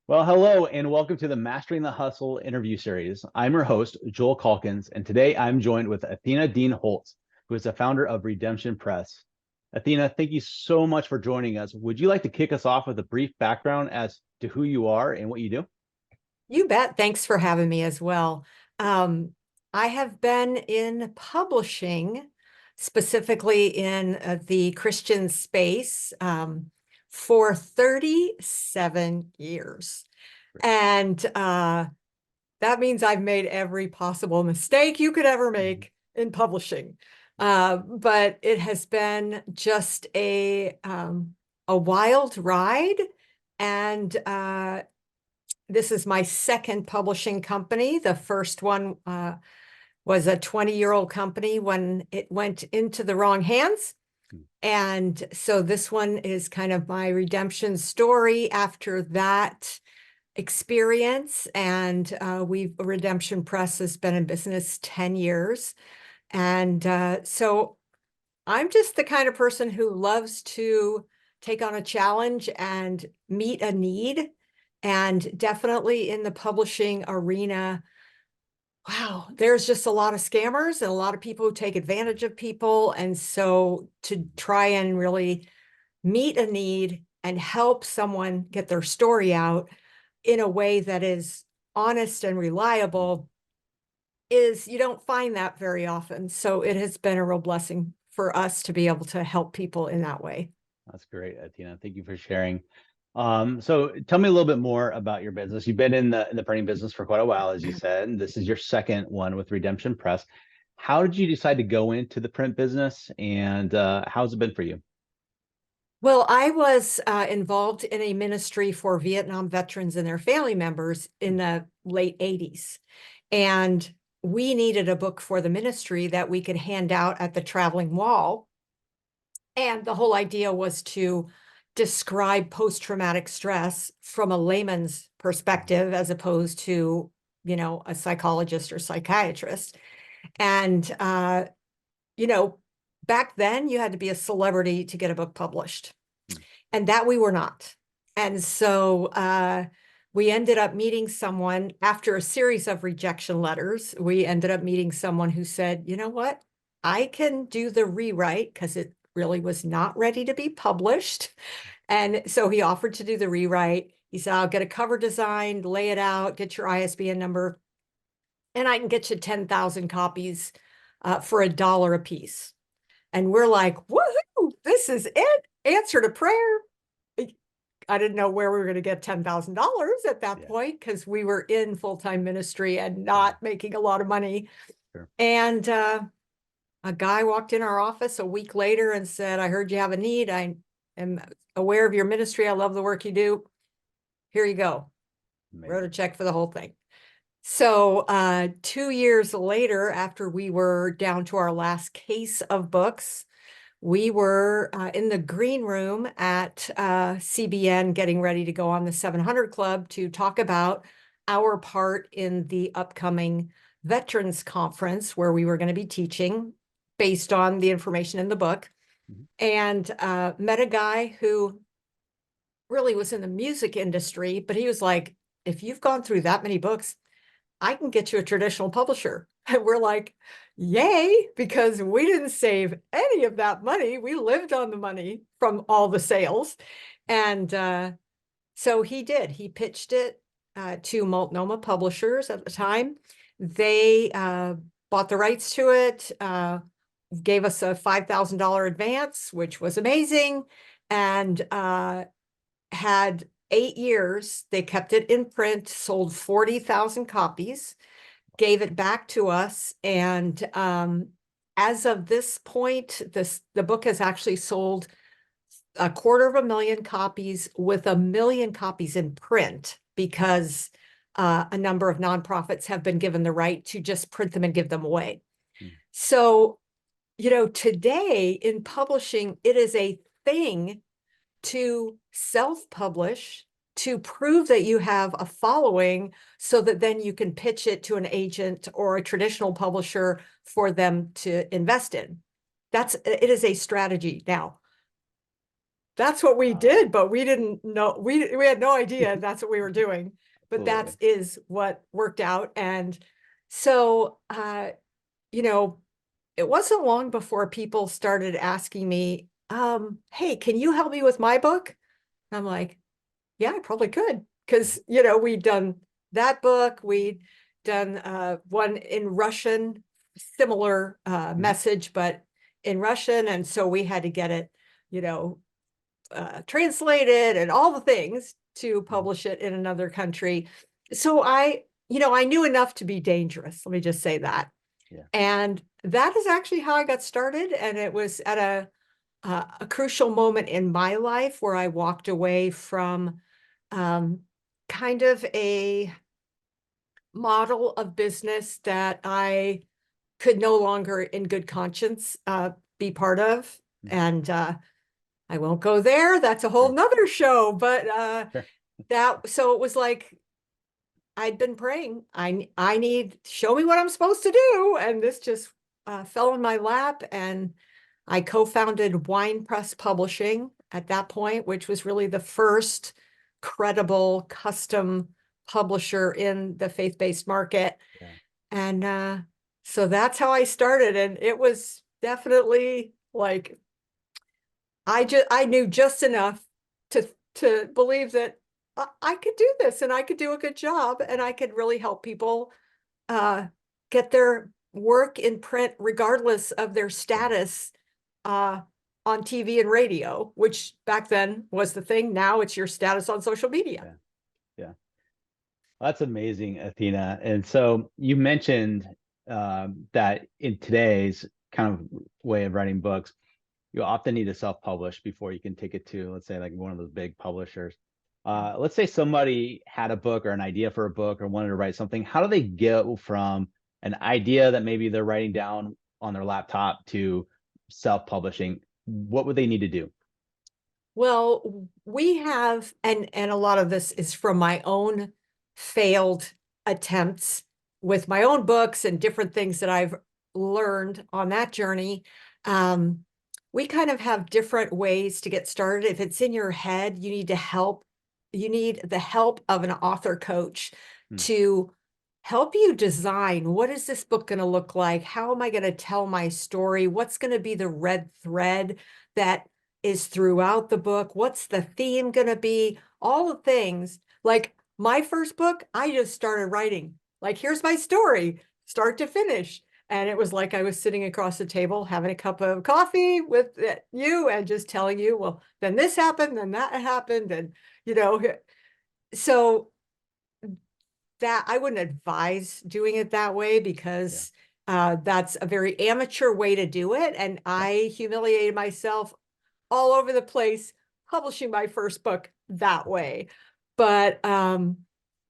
Well, hello and welcome to the Mastering the Hustle interview series. I'm your host, Joel Calkins, and today I'm joined with Athena Dean Holtz, who is the founder of Redemption Press. Athena, thank you so much for joining us. Would you like to kick us off with a brief background as to who you are and what you do? You bet. Thanks for having me as well. Um, I have been in publishing, specifically in the Christian space, for 37 years. And that means I've made every possible mistake you could ever make in publishing. But it has been just a wild ride. And this is my second publishing company. The first one was a 20-year-old company when it went into the wrong hands. And so this one is kind of my redemption story after that experience. And Redemption Press has been in business 10 years. And so I'm just the kind of person who loves to take on a challenge and meet a need. And definitely in the publishing arena, wow, there's just a lot of scammers and a lot of people who take advantage of people. And so to try and really meet a need and help someone get their story out in a way that is honest and reliable you don't find that very often. So it has been a real blessing for us to be able to help people in that way. That's great, Athena. Thank you for sharing. So tell me a little bit more about your business. You've been in the printing business for quite a while, as you said, and this is your second one with Redemption Press. How did you decide to go into the print business, and how's it been for you? Well, I was involved in a ministry for Vietnam veterans and their family members in the late 80s. And we needed a book for the ministry that we could hand out at the traveling wall. And the whole idea was to describe post-traumatic stress from a layman's perspective, as opposed to, a psychologist or psychiatrist. And, you know, back then you had to be a celebrity to get a book published, and that we were not. And so we ended up meeting someone after a series of rejection letters. We ended up meeting someone who said, you know what? I can do the rewrite because it really was not ready to be published. And so he offered to do the rewrite. He said, I'll get a cover designed, lay it out, get your ISBN number, and I can get you 10,000 copies for $1 a piece. And we're like, woohoo, this is it. Answer to prayer. I didn't know where we were going to get $10,000 at that point because we were in full-time ministry and not making a lot of money. Sure. And a guy walked in our office a week later and said, I heard you have a need. I am aware of your ministry. I love the work you do. Here you go. Amazing. Wrote a check for the whole thing. So 2 years later, after we were down to our last case of books, we were in the green room at CBN getting ready to go on the 700 Club to talk about our part in the upcoming Veterans Conference, where we were going to be teaching based on the information in the book. And met a guy who really was in the music industry, but he was like, if you've gone through that many books, I can get you a traditional publisher. And we're like, yay, because we didn't save any of that money. We lived on the money from all the sales. And so he did. He pitched it to Multnomah Publishers at the time. They bought the rights to it, gave us a $5,000 advance, which was amazing, and had 8 years. They kept it in print, sold 40,000 copies, gave it back to us. And as of this point, the book has actually sold 250,000 copies, with 1 million copies in print, because a number of nonprofits have been given the right to just print them and give them away. So, today in publishing, it is a thing to self-publish, to prove that you have a following, so that then you can pitch it to an agent or a traditional publisher for them to invest in. It is a strategy. Now, that's what we Uh, did, but we didn't know, we had no idea that's what we were doing, but absolutely. that is what worked out. And so, you know, it wasn't long before people started asking me, hey, can you help me with my book? And I'm like, yeah, I probably could. Because, we'd done that book, we'd done one in Russian, similar Mhm. message, but in Russian. And so we had to get it, you know, translated and all the things to Mhm. publish it in another country. So I knew enough to be dangerous. Let me just say that. Yeah. And that is actually how I got started. And it was at a crucial moment in my life where I walked away from um, kind of a model of business that I could no longer, in good conscience, be part of. Mhm. And I won't go there. That's a whole Sure. nother show. But Sure. so it was like I'd been praying. I need show me what I'm supposed to do, and this just fell in my lap. And I co-founded Wine Press Publishing at that point, which was really the first credible custom publisher in the faith-based market. Yeah. And so that's how I started. And it was definitely like I knew just enough to believe that I could do this and I could do a good job and I could really help people uh, get their work in print regardless of their Yeah. status uh, on TV and radio, which back then was the thing. Now it's your status on social media. Yeah. Yeah. That's amazing, Athena. And so you mentioned that in today's kind of way of writing books, you often need to self-publish before you can take it to, let's say, like one of those big publishers. Let's say somebody had a book or an idea for a book or wanted to write something. How do they go from an idea that maybe they're writing down on their laptop to self-publishing? What would they need to do? Well, we have, and a lot of this is from my own failed attempts with my own books and different things that I've learned on that journey. Um, we kind of have different ways to get started. If it's in your head, you need the help of an author coach Hmm. to help you design what is this book going to look like? How am I going to tell my story? What's going to be the red thread that is throughout the book? What's the theme going to be? All the things. Like my first book, I just started writing. Like, here's my story, start to finish. And it was like I was sitting across the table having a cup of coffee with you and just telling you, well, then this happened, then that happened. And, you know, so that I wouldn't advise doing it that way Yeah. because that's a very amateur way to do it. And Yeah. I humiliated myself all over the place publishing my first book that way. But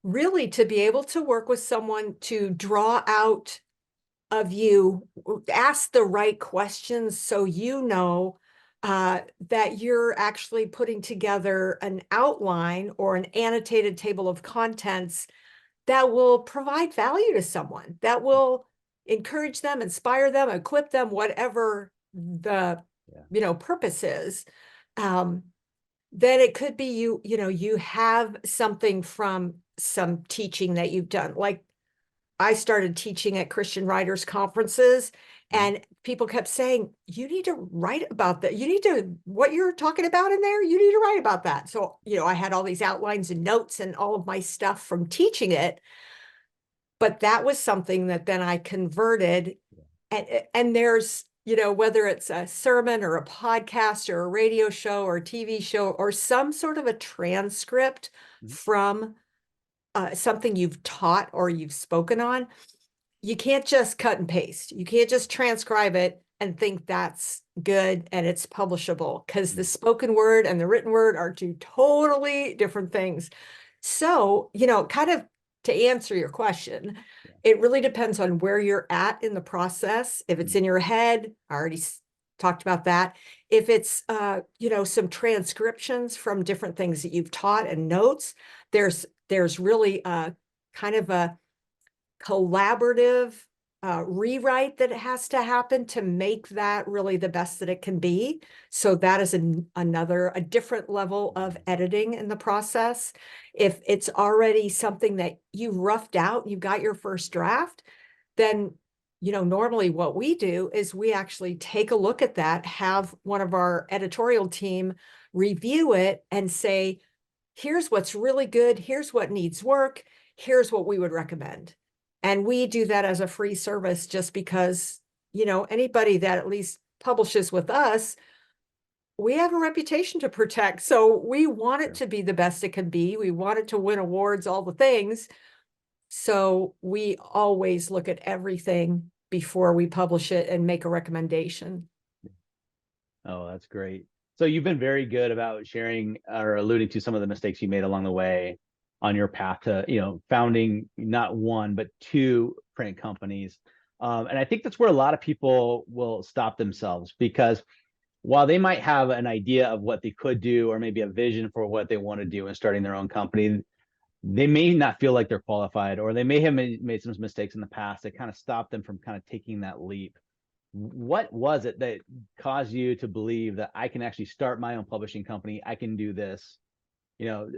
really, to be able to work with someone to draw out of you, ask the right questions so you know that you're actually putting together an outline or an annotated table of contents that will provide value to someone, that will encourage them, inspire them, equip them, whatever the Yeah. purpose is. Um, then it could be you have something from some teaching that you've done. Like I started teaching at Christian writers conferences, Mhm. and people kept saying, you need to write about that. You need to, what you're talking about in there, you need to write about that. So, I had all these outlines and notes and all of my stuff from teaching it, but that was something that then I converted. Yeah. And there's, whether it's a sermon or a podcast or a radio show or a TV show or some sort of a transcript Mhm. from something you've taught or you've spoken on, you can't just cut and paste. You can't just transcribe it and think that's good and it's publishable, because the Mhm. spoken word and the written word are two totally different things. So, kind of to answer your question, Yeah. it really depends on where you're at in the process. If it's Mhm. in your head, I already talked about that. If it's, some transcriptions from different things that you've taught and notes, there's really kind of a collaborative rewrite that has to happen to make that really the best that it can be. So that is a different level of editing in the process. If it's already something that you roughed out, you got your first draft, then, normally what we do is we actually take a look at that, have one of our editorial team review it and say, here's what's really good, here's what needs work, here's what we would recommend. And we do that as a free service just because, anybody that at least publishes with us, we have a reputation to protect. So we want it to be the best it can be. We want it to win awards, all the things. So we always look at everything before we publish it and make a recommendation. Oh, that's great. So you've been very good about sharing or alluding to some of the mistakes you made along the way on your path to, founding not one, but two print companies. And I think that's where a lot of people will stop themselves, because while they might have an idea of what they could do, or maybe a vision for what they want to do in starting their own company, they may not feel like they're qualified, or they may have made some mistakes in the past that kind of stopped them from kind of taking that leap. What was it that caused you to believe that I can actually start my own publishing company? I can do this. You know,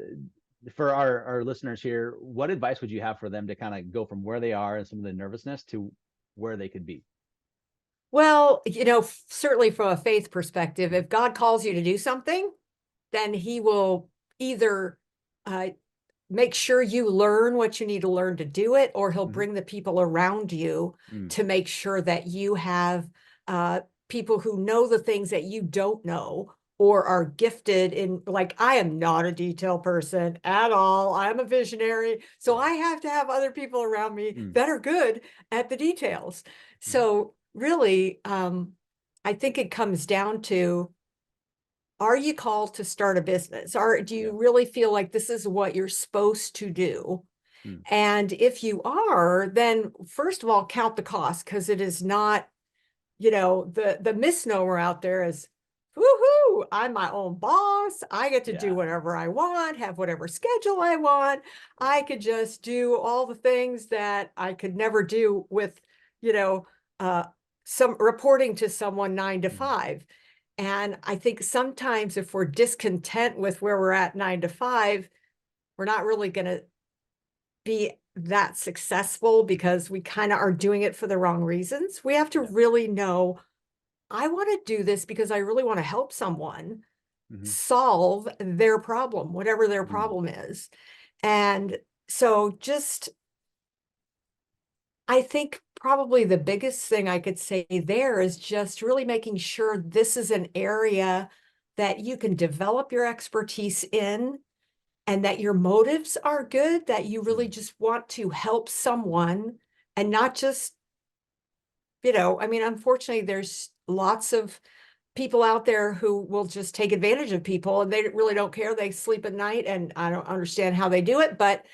for our listeners here, what advice would you have for them to kind of go from where they are and some of the nervousness to where they could be? Well, certainly from a faith perspective, if God calls you to do something, then he will either uh, make sure you learn what you need to learn to do it, or he'll bring the people around you to make sure that you have people who know the things that you don't know, or are gifted in, like, I am not a detail person at all. I'm a visionary. So I have to have other people around me that are good at the details. So really, I think it comes down to, are you called to start a business? Or do you really feel like this is what you're supposed to do? And if you are, then first of all, count the cost, because it is not, the misnomer out there is, woohoo, I'm my own boss. I get to do whatever I want, have whatever schedule I want. I could just do all the things that I could never do with, you know, uh, some reporting to someone 9 to 5. And I think sometimes if we're discontent with where we're at 9 to 5, we're not really going to be that successful, because we kind of are doing it for the wrong reasons. We have to really know, I want to do this because I really want to help someone solve their problem, whatever their problem is. And so I think probably the biggest thing I could say there is just really making sure this is an area that you can develop your expertise in, and that your motives are good, that you really just want to help someone, and not just, I mean, unfortunately, there's lots of people out there who will just take advantage of people, and they really don't care. They sleep at night, and I don't understand how they do it. But,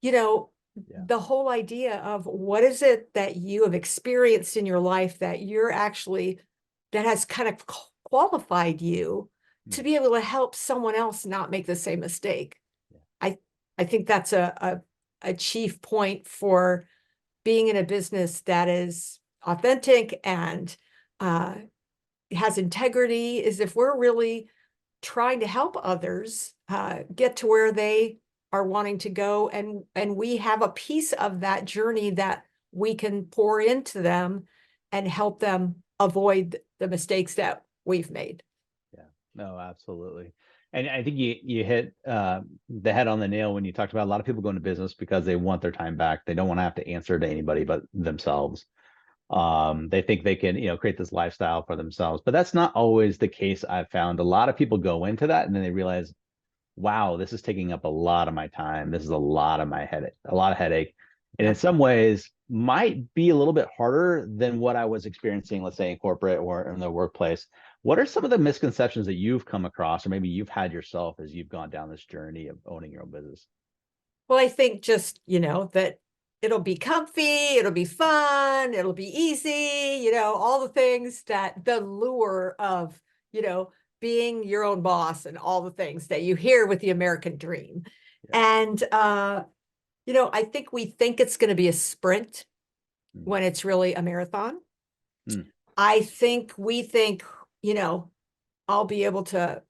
you know, the whole idea of what is it that you have experienced in your life that that has kind of qualified you to be able to help someone else not make the same mistake. I, I think that's a chief point for being in a business that is authentic and has integrity, is if we're really trying to help others get to where they are wanting to go, and we have a piece of that journey that we can pour into them and help them avoid the mistakes that we've made. Yeah, no, absolutely. And I think you hit the head on the nail when you talked about a lot of people going to business because they want their time back. They don't want to have to answer to anybody but themselves. They think they can, create this lifestyle for themselves, but that's not always the case. I've found a lot of people go into that and then they realize, wow, this is taking up a lot of my time. This is a lot of my headache, a lot of headache. And in some ways might be a little bit harder than what I was experiencing, let's say in corporate or in the workplace. What are some of the misconceptions that you've come across, or maybe you've had yourself as you've gone down this journey of owning your own business? Well, I think just, that it'll be comfy, it'll be fun, it'll be easy, all the things, that the lure of, being your own boss, and all the things that you hear with the American dream. And, I think we think it's going to be a sprint, Mm, when it's really a marathon. mm, We think, I'll be able to,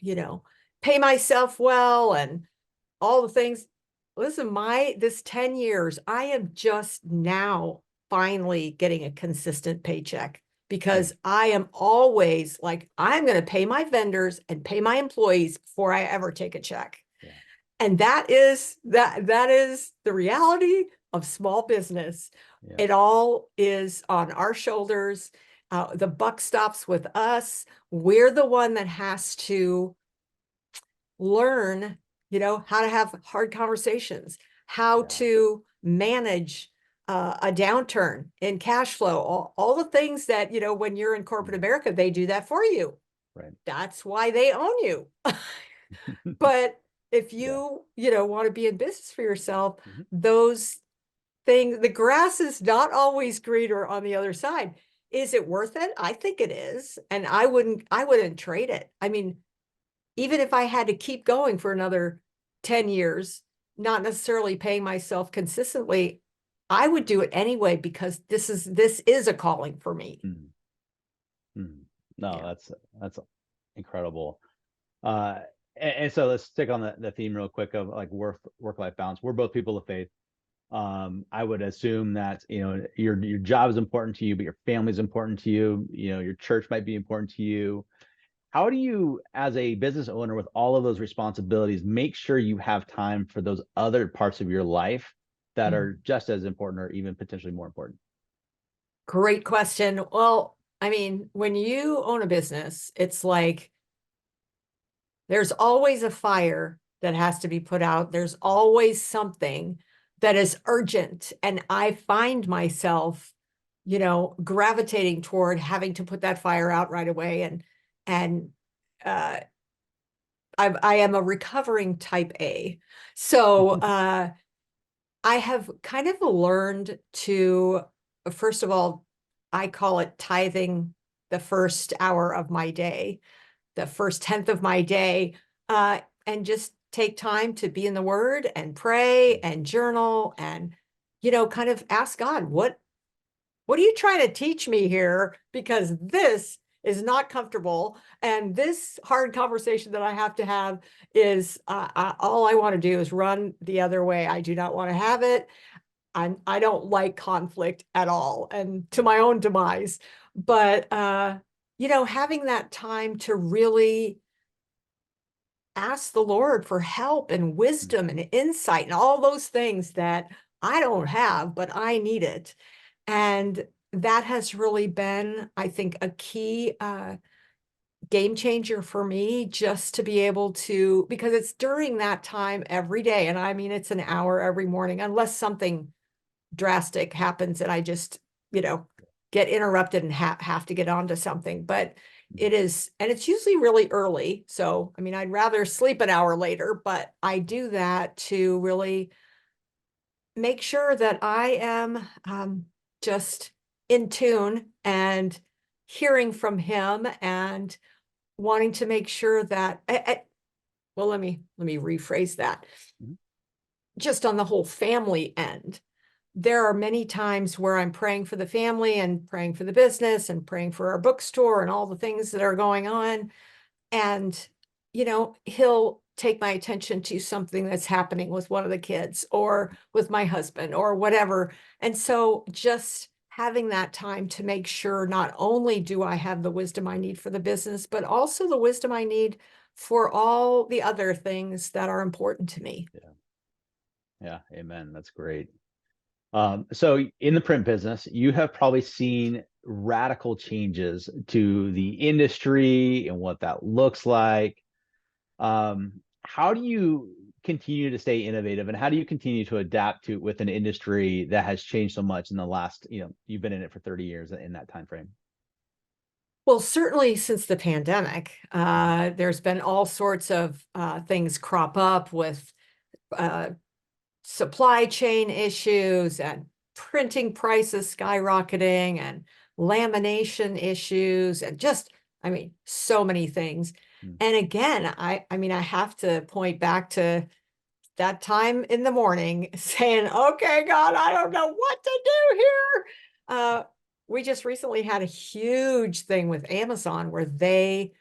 pay myself well and all the things. Listen, this 10 years, I am just now finally getting a consistent paycheck mm, because I am always like, I'm going to pay my vendors and pay my employees before I ever take a check. yeah, And that is the reality of small business. yeah, It all is on our shoulders. The buck stops with us. We're the one that has to learn, how to have hard conversations, how yeah, to manage a downturn in cash flow, all the things that, when you're in corporate mm, America, they do that for you. right. That's why they own you. But if Yeah. want to be in business for yourself, Mhm. those things, the grass is not always greener on the other side. Is it worth it? I think it is. And I wouldn't trade it. I mean, even if I had to keep going for another 10 years, not necessarily paying myself consistently, I would do it anyway because this is a calling for me. Mm, mm. No, Yeah. that's incredible. Uh, and so let's stick on the theme real quick of like work-life balance. We're both people of faith. I would assume that, your job is important to you, but your family is important to you. Your church might be important to you. How do you, as a business owner with all of those responsibilities, make sure you have time for those other parts of your life that Mm. are just as important or even potentially more important? Great question. Well, I mean, when you own a business, it's like there's always a fire that has to be put out. There's always something that is urgent. And I find myself, gravitating toward having to put that fire out right away. And uh, I am a recovering type A. So I have kind of learned to, first of all, I call it tithing the first hour of my day, the first tenth of my day, and just take time to be in the Word and pray and journal and, kind of ask God, what are you trying to teach me here? Because this is not comfortable. And this hard conversation that I have to have is all I want to do is run the other way. I do not want to have it. I don't like conflict at all and to Yeah. my own demise. But, having that time to really ask the Lord for help and Mm, wisdom and insight and all those things that I don't have, but I need it. And that has really been, I think, a key game changer for me, just to be able to, because it's during that time every day. And I mean, it's an hour every morning, unless something drastic happens and I just, you know, get interrupted and have to get onto something. But mm, it is, and it's usually really early. So, I mean, I'd rather sleep an hour later, but I do that to really make sure that I am just in tune and hearing from him and wanting to make sure that well, let me rephrase that. mhm, Just on the whole family end, there are many times where I'm praying for the family and praying for the business and praying for our bookstore and all the things that are going on. And, he'll take my attention to something that's happening with one of the kids or with my husband or whatever. And so just having that time to make sure not only do I have the wisdom I need for the business, but also the wisdom I need for all the other things that are important to me. yeah. Yeah. Amen. That's great. So in the print business, you have probably seen radical changes to the industry and what that looks like. How do you continue to stay innovative and how do you continue to adapt to with an industry that has changed so much in the last, you've been in it for 30 years in that time frame? Well, certainly since the pandemic, Mhm. there's been all sorts of things crop up with uh, supply chain issues and printing prices skyrocketing and lamination issues and just, I mean, so many things. Mm, And again, I mean, I have to point back to that time in the morning saying, okay, God, I don't know what to do here. Uh, we just recently had a huge thing with Amazon where they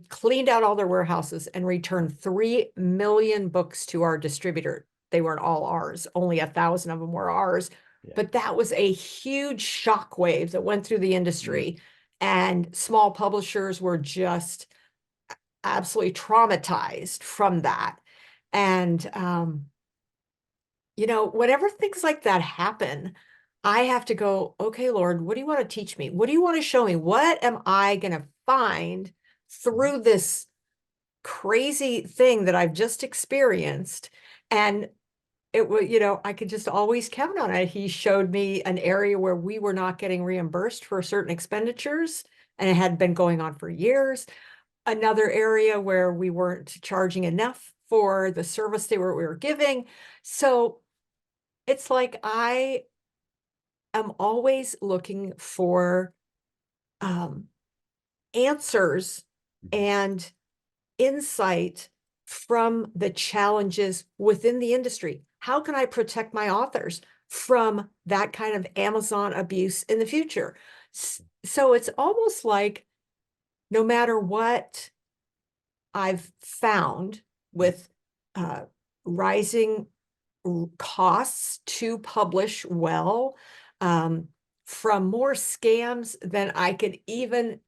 cleaned out all their warehouses and returned 3 million books to our distributor. They weren't all ours, only 1,000 of them were ours. Yeah. But that was a huge shockwave that went through the Mm. industry, and small publishers were just absolutely traumatized from that. And whenever things like that happen, I have to go, okay, Lord, what do you want to teach me? What do you want to show me? What am I going to find Mhm. through this crazy thing that I've just experienced? And it was, I could just always count on it. He showed me an area where we were not getting reimbursed for certain expenditures, and it had been going on for years. Another area where we weren't charging enough for the service we were giving. So it's like I am always looking for um, answers Mhm. and insight from the challenges within the industry. How can I protect my authors from that kind of Amazon abuse in the future? So it's almost like no matter what I've found Mhm. with uh, rising costs to publish well, um, from more scams than I could even,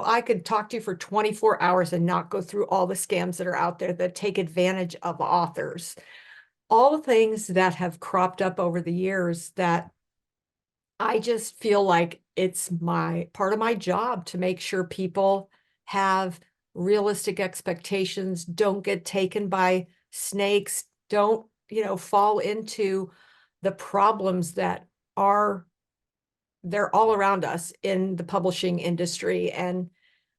I could talk to you for 24 hours and not go through all the scams that are out there that take advantage of authors. All the things that have cropped up over the years that I just feel like it's my part of my job to make sure people have realistic expectations, don't get taken by snakes, don't, fall into the problems that are they're all around us in the publishing industry. And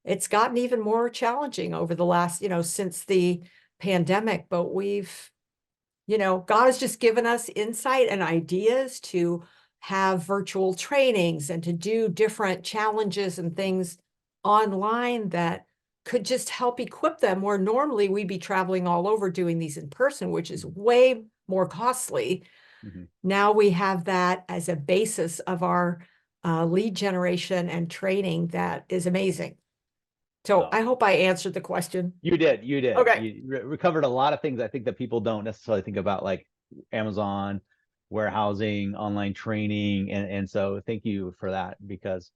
it's gotten even more challenging over the last, since the pandemic, but God has just given us insight and ideas to have virtual trainings and to do different challenges and things online that could just help equip them, where normally we'd be traveling all over doing these in person, which is way more costly. Mhm. Now we have that as a basis of our lead generation and training that is amazing. So Oh, I hope I answered the question. you did. You did. Okay. You recovered a lot of things I think that people don't necessarily think about, like Amazon, warehousing, online training, and so thank you for that because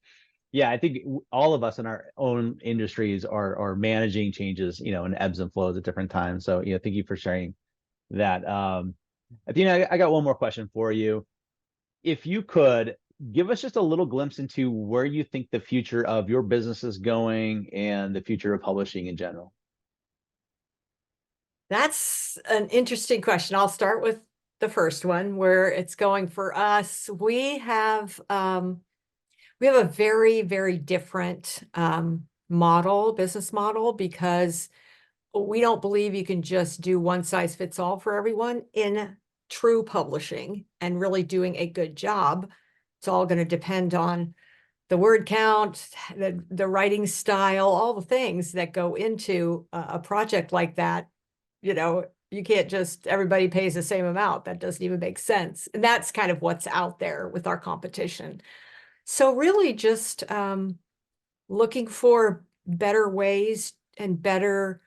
yeah, I think all of us in our own industries are managing changes, and ebbs and flows at different times. So, thank you for sharing that. Athena, I got one more question for you. If you could give us just a little glimpse into where you think the future of your business is going and the future of publishing in general. That's an interesting question. I'll start with the first one, where it's going for us. We have a very, very different business model, because we don't believe you can just do one size fits all for everyone in true publishing and really doing a good job. It's all going to depend on the word count, the writing style, all the things that go into a project like that. You can't just, everybody pays the same amount. That doesn't even make sense. And that's kind of what's out there with our competition. So really just looking for better ways and better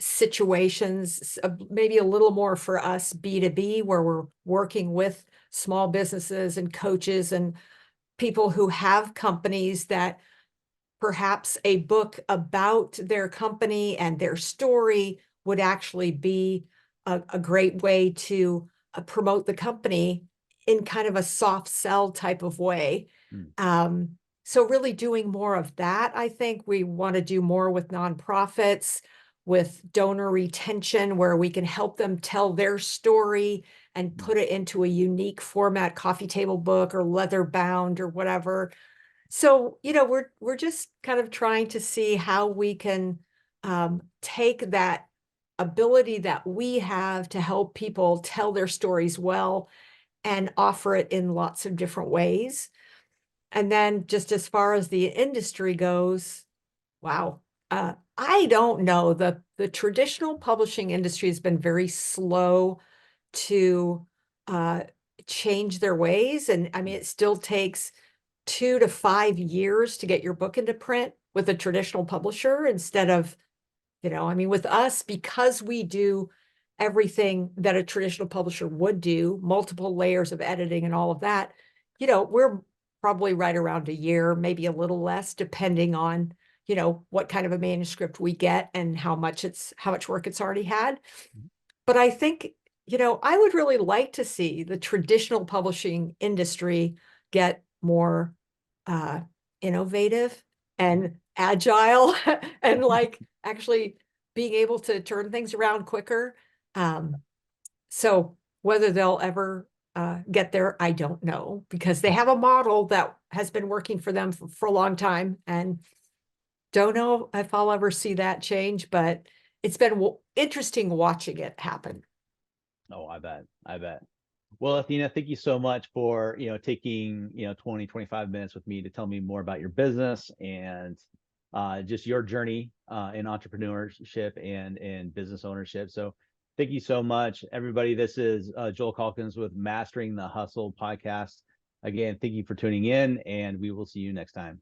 situations, maybe a little more for us B2B, where we're working with small businesses and coaches and people who have companies that perhaps a book about their company and their story would actually be a great way to promote the company in kind of a soft sell type of way. Hmm. So really doing more of that. I think we want to do more with nonprofits, with donor retention, where we can help them tell their story and Hmm. put it into a unique format, coffee table book or leather bound or whatever. So, we're just kind of trying to see how we can take that ability that we have to help people tell their stories well and offer it in lots of different ways. And then just as far as the industry goes, wow, I don't know. The traditional publishing industry has been very slow to uh, change their ways. And I mean, it still takes 2 to 5 years to get your book into print with a traditional publisher instead of, I mean, with us, because we do everything that a traditional publisher would do, multiple layers of editing and all of that, we're probably right around a year, maybe a little less, depending on, what kind of a manuscript we get and how much work it's already had. But I think, I would really like to see the traditional publishing industry get more innovative and agile and like actually being able to turn things around quicker. So whether they'll ever get there, I don't know, because they have a model that has been working for them for a long time, and don't know if I'll ever see that change, but it's been interesting watching it happen. Oh, I bet. Well, Athena, thank you so much for, taking, 20, 25 minutes with me to tell me more about your business and just your journey in entrepreneurship and in business ownership. So thank you so much, everybody. This is Joel Calkins with Mastering the Hustle podcast. Again, thank you for tuning in, and we will see you next time.